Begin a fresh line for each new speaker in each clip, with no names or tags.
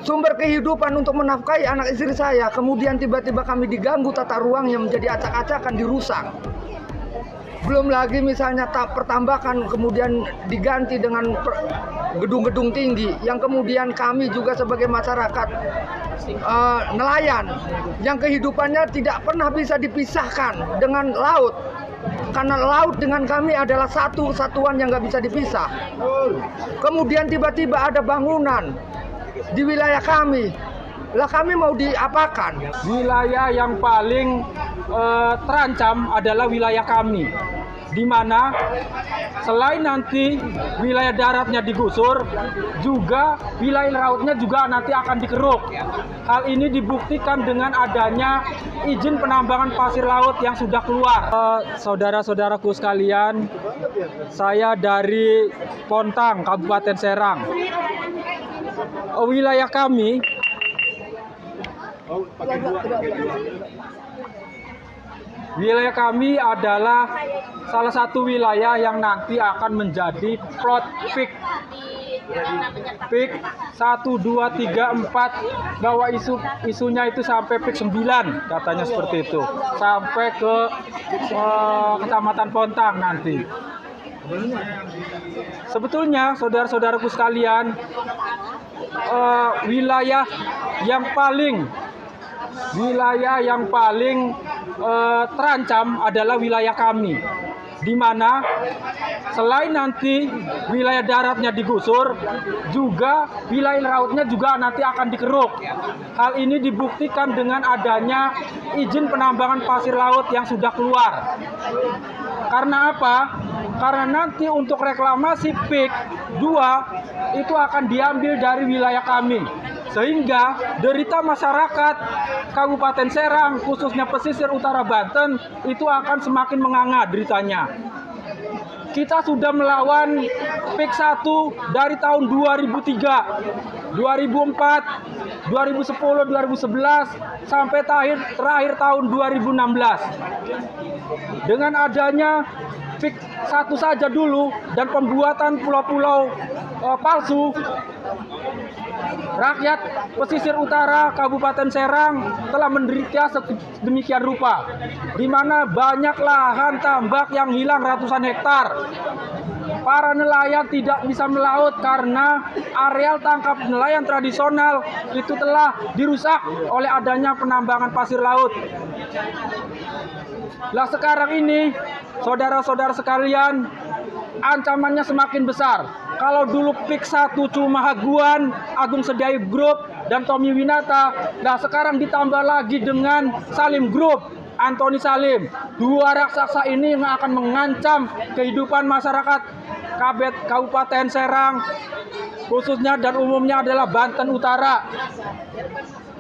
sumber kehidupan untuk menafkahi anak istri saya. Kemudian tiba-tiba kami diganggu, tata ruangnya menjadi acak-acakan, dirusak. Belum lagi misalnya pertambakan kemudian diganti dengan gedung-gedung tinggi, yang kemudian kami juga sebagai masyarakat nelayan yang kehidupannya tidak pernah bisa dipisahkan dengan laut, karena laut dengan kami adalah satu kesatuan yang nggak bisa dipisah. Kemudian tiba-tiba ada bangunan di wilayah kami, lah kami mau diapakan?
Wilayah yang paling terancam adalah wilayah kami, di mana selain nanti wilayah daratnya digusur, juga wilayah lautnya juga nanti akan dikeruk. Hal ini dibuktikan dengan adanya izin penambangan pasir laut yang sudah keluar. Saudara-saudaraku sekalian, saya dari Pontang, Kabupaten Serang. Wilayah kami adalah salah satu wilayah yang nanti akan menjadi plot PIK 1, 2, 3, 4, bahwa isunya itu sampai PIK 9, katanya seperti itu, sampai ke Kecamatan Pontang nanti. Sebetulnya saudara-saudaraku sekalian, wilayah yang paling terancam adalah wilayah kami, di mana selain nanti wilayah daratnya digusur, juga wilayah lautnya juga nanti akan dikeruk. Hal ini dibuktikan dengan adanya izin penambangan pasir laut yang sudah keluar. Karena apa? Karena nanti untuk reklamasi PIK 2 itu akan diambil dari wilayah kami, sehingga derita masyarakat Kabupaten Serang, khususnya pesisir utara Banten, itu akan semakin menganga deritanya. Kita sudah melawan PIK 1 dari tahun 2003, 2004, 2010, 2011, sampai terakhir tahun 2016. Dengan adanya PIK 1 saja dulu dan pembuatan pulau-pulau palsu, rakyat pesisir utara Kabupaten Serang telah menderita sedemikian rupa, di mana banyak lahan tambak yang hilang ratusan hektar. Para nelayan tidak bisa melaut karena areal tangkap nelayan tradisional itu telah dirusak oleh adanya penambangan pasir laut. Lah sekarang ini, saudara-saudara sekalian, ancamannya semakin besar. Kalau dulu PIK 1 cuma Haguan, Agung Sedayu Group, dan Tommy Winata, nah sekarang ditambah lagi dengan Salim Group, Antoni Salim. Dua raksasa ini yang akan mengancam kehidupan masyarakat Kabupaten Serang, khususnya dan umumnya adalah Banten Utara.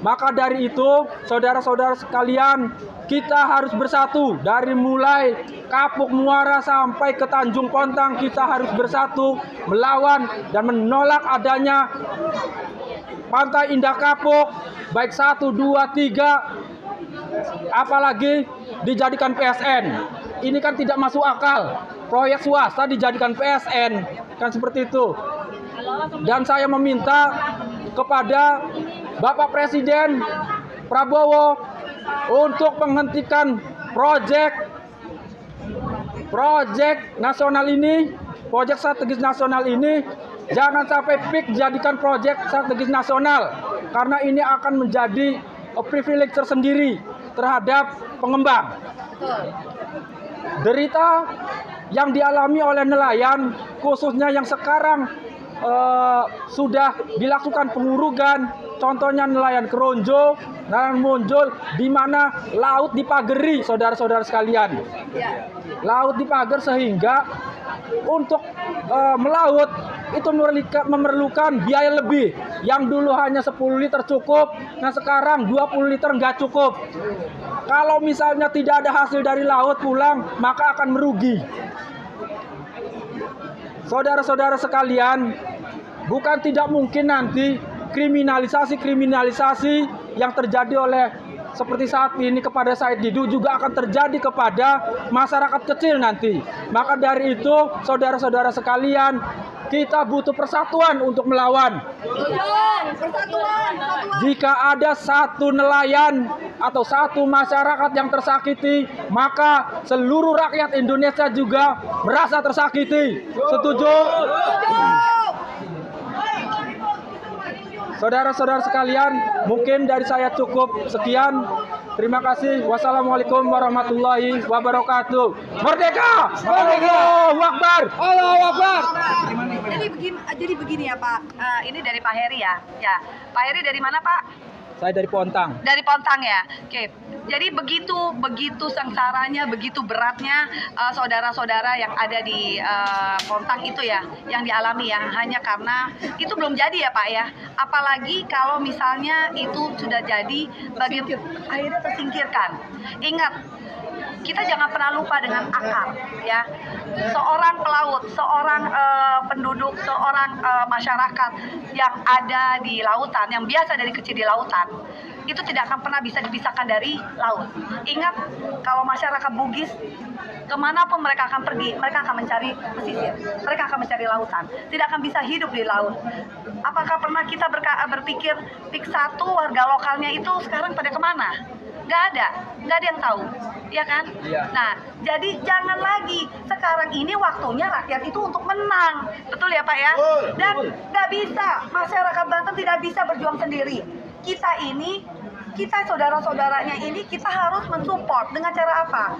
Maka dari itu, saudara-saudara sekalian, kita harus bersatu. Dari mulai Kapuk Muara sampai ke Tanjung Pontang, kita harus bersatu melawan dan menolak adanya Pantai Indah Kapuk, baik 1, 2, 3, apalagi dijadikan PSN. Ini kan tidak masuk akal. Proyek swasta dijadikan PSN, kan seperti itu. Dan saya meminta kepada Bapak Presiden Prabowo untuk menghentikan proyek nasional ini, proyek strategis nasional ini. Jangan sampai PIK dijadikan proyek strategis nasional, karena ini akan menjadi privilege tersendiri terhadap pengembang. Derita yang dialami oleh nelayan, khususnya yang sekarang sudah dilakukan pengurugan, contohnya nelayan Keronjo, nelayan Monjol, di mana laut dipagari, saudara-saudara sekalian. Laut dipagar sehingga untuk melaut itu memerlukan biaya lebih. Yang dulu hanya 10 liter cukup, nah sekarang 20 liter nggak cukup. Kalau misalnya tidak ada hasil dari laut pulang, maka akan merugi. Saudara-saudara sekalian, bukan tidak mungkin nanti kriminalisasi yang terjadi oleh seperti saat ini kepada Said Didu juga akan terjadi kepada masyarakat kecil nanti. Maka dari itu, saudara-saudara sekalian, kita butuh persatuan untuk melawan. Jika ada satu nelayan atau satu masyarakat yang tersakiti, maka seluruh rakyat Indonesia juga merasa tersakiti. Setuju? Saudara-saudara sekalian, mungkin dari saya cukup sekian. Terima kasih. Wassalamualaikum warahmatullahi wabarakatuh. Merdeka! Allahu Akbar! Allahu Akbar!
Jadi begini ya Pak. Ini dari Pak Heri ya. Ya, Pak Heri dari mana Pak?
Saya dari Pontang.
Dari Pontang ya. Oke. Jadi begitu sengsaranya, begitu beratnya saudara-saudara yang ada di Pontang itu ya, yang dialami ya, hanya karena itu belum jadi ya Pak ya. Apalagi kalau misalnya itu sudah jadi, akhirnya tersingkirkan. Ingat, kita jangan pernah lupa dengan akar ya. Seorang pelaut, seorang penduduk, seorang masyarakat yang ada di lautan, yang biasa dari kecil di lautan, itu tidak akan pernah bisa dipisahkan dari laut. Ingat, kalau masyarakat Bugis, kemanapun mereka akan pergi, mereka akan mencari pesisir, mereka akan mencari lautan, tidak akan bisa hidup di laut. Apakah pernah kita berpikir PIK 1 warga lokalnya itu sekarang pada kemana? Nggak ada yang tahu, ya kan?
Iya.
Nah, jadi jangan lagi, sekarang ini waktunya rakyat itu untuk menang, betul ya Pak ya? Dan nggak bisa, masyarakat Banten tidak bisa berjuang sendiri. Kita saudara-saudaranya ini, kita harus mensupport dengan cara apa?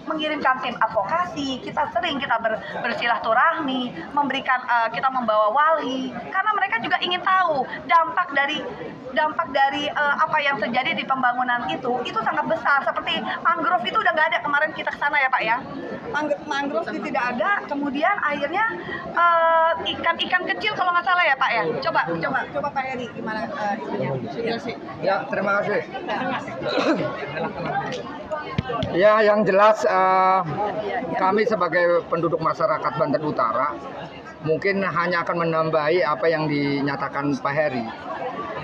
Mengirimkan tim advokasi, kita bersilaturahmi, kita membawa wali, karena mereka juga ingin tahu dampak dari apa yang terjadi di pembangunan itu sangat besar. Seperti mangrove itu udah nggak ada, kemarin kita ke sana ya Pak ya, mangrove itu tidak ada, kemudian akhirnya ikan-ikan kecil kalau nggak salah ya Pak ya. Coba Pak Heri gimana itunya?
Ya, terima kasih. Ya, yang jelas kami sebagai penduduk masyarakat Banten Utara mungkin hanya akan menambahi apa yang dinyatakan Pak Heri.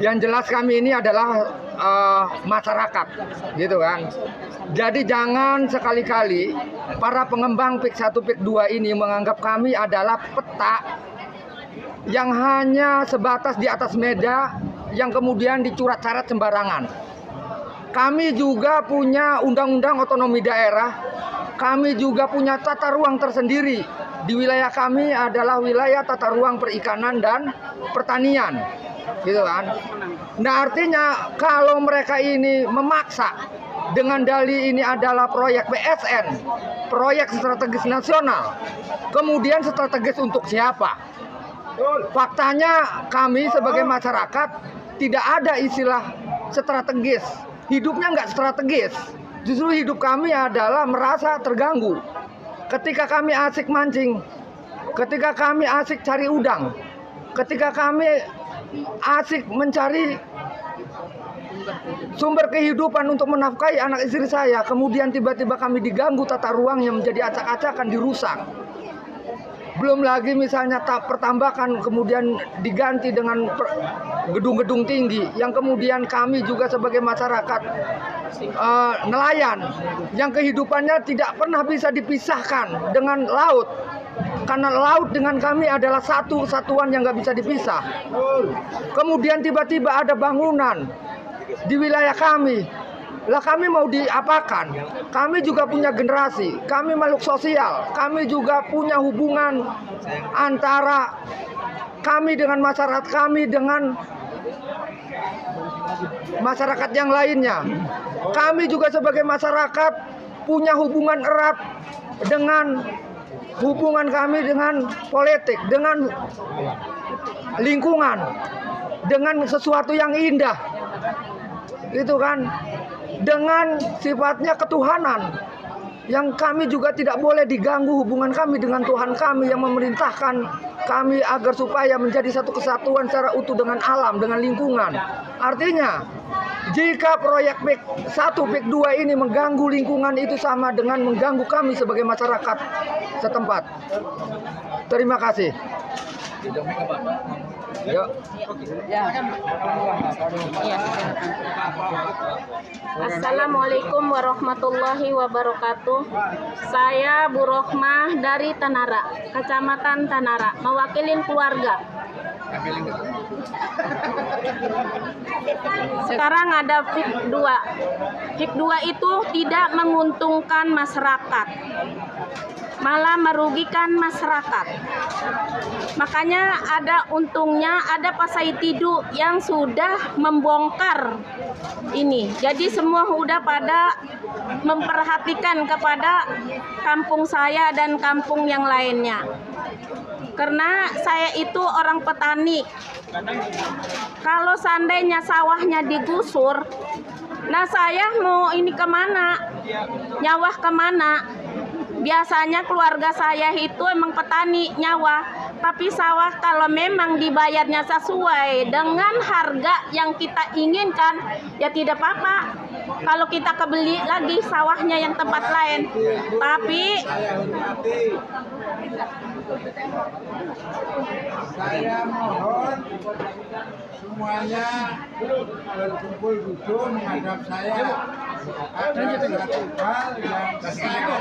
Yang jelas kami ini adalah masyarakat, gitu kan. Jadi jangan sekali-kali para pengembang PIK 1, PIK 2 ini menganggap kami adalah peta yang hanya sebatas di atas meja yang kemudian dicurat-carat sembarangan. Kami juga punya undang-undang otonomi daerah, kami juga punya tata ruang tersendiri. Di wilayah kami adalah wilayah tata ruang perikanan dan pertanian, gitu kan. Nah, artinya kalau mereka ini memaksa dengan dalih ini adalah proyek PSN, proyek strategis nasional, kemudian strategis untuk siapa? Faktanya kami sebagai masyarakat tidak ada istilah strategis. Hidupnya nggak strategis. Justru hidup kami adalah merasa terganggu. Ketika kami asik mancing, ketika kami asik cari udang, ketika kami asik mencari sumber kehidupan untuk menafkahi anak istri saya, kemudian tiba-tiba kami diganggu tata ruangnya menjadi acak-acakan, dirusak. Belum lagi misalnya pertambakan kemudian diganti dengan gedung-gedung tinggi yang kemudian kami juga sebagai masyarakat nelayan yang kehidupannya tidak pernah bisa dipisahkan dengan laut, karena laut dengan kami adalah satu kesatuan yang nggak bisa dipisah. Kemudian tiba-tiba ada bangunan di wilayah kami. Lah kami mau diapakan? Kami juga punya generasi, kami makhluk sosial, kami juga punya hubungan antara kami dengan masyarakat kami dengan masyarakat yang lainnya. Kami juga sebagai masyarakat punya hubungan erat dengan hubungan kami dengan politik, dengan lingkungan, dengan sesuatu yang indah. Itu kan, dengan sifatnya ketuhanan yang kami juga tidak boleh diganggu hubungan kami dengan Tuhan kami yang memerintahkan kami agar supaya menjadi satu kesatuan secara utuh dengan alam, dengan lingkungan. Artinya, jika proyek PIK 1, PIK 2 ini mengganggu lingkungan, itu sama dengan mengganggu kami sebagai masyarakat setempat. Terima kasih. Yuk.
Assalamualaikum warahmatullahi wabarakatuh. Saya Bu Rohmah dari Tanara, Kecamatan Tanara, mewakili keluarga. Sekarang ada PIK 2. PIK 2 itu tidak menguntungkan masyarakat, malah merugikan masyarakat. Makanya ada untungnya ada Pasaitidu yang sudah membongkar ini. Jadi semua udah pada memperhatikan kepada kampung saya dan kampung yang lainnya. Karena saya itu orang petani. Kalau seandainya sawahnya digusur, nah saya mau ini kemana? Nyawah kemana? Biasanya keluarga saya itu emang petani nyawa, tapi sawah kalau memang dibayarnya sesuai dengan harga yang kita inginkan, ya tidak apa-apa. Kalau kita kebeli lagi sawahnya yang tempat lain, tapi
saya mohon semuanya berkumpul duduk menghadap saya. Ada satu hal yang saya